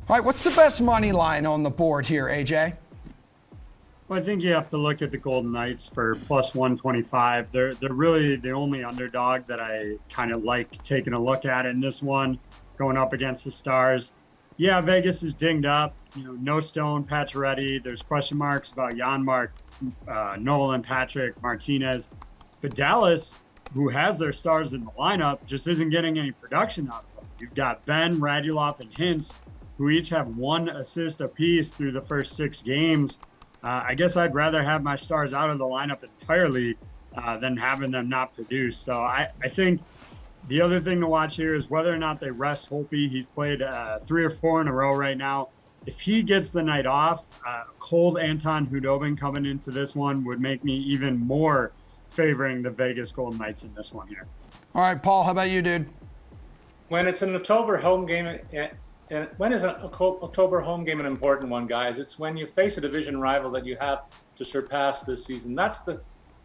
All right, what's the best money line on the board here, AJ? Well, I think you have to look at the Golden Knights for plus 125. They're really the only underdog that I kind of like taking a look at in this one, going up against the Stars. Yeah, Vegas is dinged up. No Stone, Pacioretty. There's question marks about Janmark, Nolan, Patrick, Martinez. But Dallas, who has their stars in the lineup, just isn't getting any production out of them. You've got Ben, Radulov, and Hintz, who each have 1 assist apiece through the first 6 games. I guess I'd rather have my stars out of the lineup entirely than having them not produce. So I think the other thing to watch here is whether or not they rest Holtby. He's played 3 or 4 in a row right now. If he gets the night off, cold Anton Khudobin coming into this one would make me even more favoring the Vegas Golden Knights in this one here. All right, Paul, how about you, dude? When it's an October home game, and when is an October home game an important one, guys? It's when you face a division rival that you have to surpass this season. That's the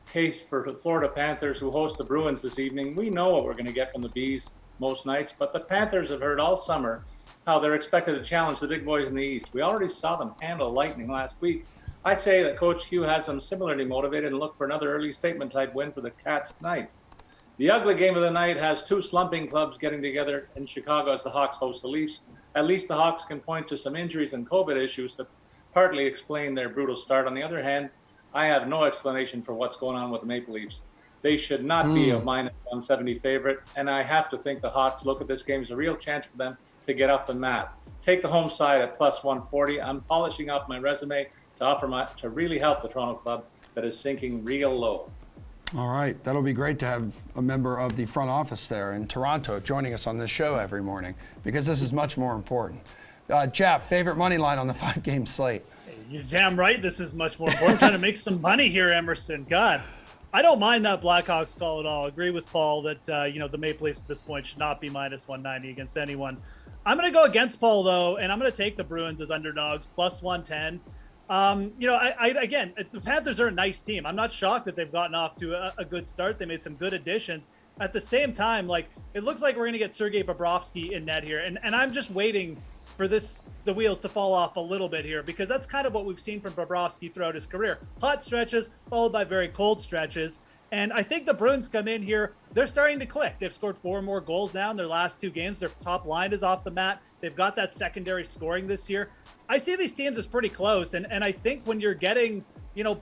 case for the Florida Panthers, who host the Bruins this evening. We know what we're going to get from the Bees most nights, but the Panthers have heard all summer how they're expected to challenge the big boys in the East. We already saw them handle Lightning last week. I say that Coach Hugh has them similarly motivated and look for another early statement-type win for the Cats tonight. The ugly game of the night has 2 slumping clubs getting together in Chicago as the Hawks host the Leafs. At least the Hawks can point to some injuries and COVID issues to partly explain their brutal start. On the other hand, I have no explanation for what's going on with the Maple Leafs. They should not be a minus 170 favorite, and I have to think the Hawks look at this game as a real chance for them to get off the mat. Take the home side at plus 140. I'm polishing up my resume to really help the Toronto club that is sinking real low. All right, that'll be great to have a member of the front office there in Toronto joining us on this show every morning, because this is much more important. Jeff, favorite money line on the 5-game slate? You're damn right this is much more important. I'm trying to make some money here, Emerson. God, I don't mind that Blackhawks call at all. I agree with Paul that the Maple Leafs at this point should not be minus 190 against anyone. I'm going to go against Paul, though, and I'm going to take the Bruins as underdogs, plus 110. Again, the Panthers are a nice team. I'm not shocked that they've gotten off to a good start. They made some good additions. At the same time, it looks like we're going to get Sergei Bobrovsky in net here. And I'm just waiting for the wheels to fall off a little bit here, because that's kind of what we've seen from Bobrovsky throughout his career. Hot stretches followed by very cold stretches. And I think the Bruins come in here, they're starting to click. They've scored 4 more goals now in their last 2 games. Their top line is off the mat. They've got that secondary scoring this year. I see these teams as pretty close. And I think when you're getting,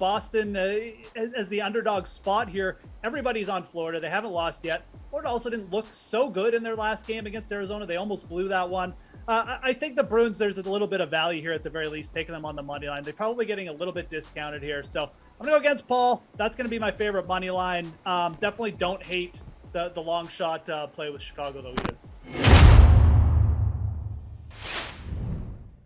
Boston as the underdog spot here, everybody's on Florida. They haven't lost yet. Florida also didn't look so good in their last game against Arizona. They almost blew that one. I think the Bruins, there's a little bit of value here at the very least, taking them on the money line. They're probably getting a little bit discounted here. So I'm going to go against Paul. That's going to be my favorite money line. Definitely don't hate the long shot play with Chicago, though, either.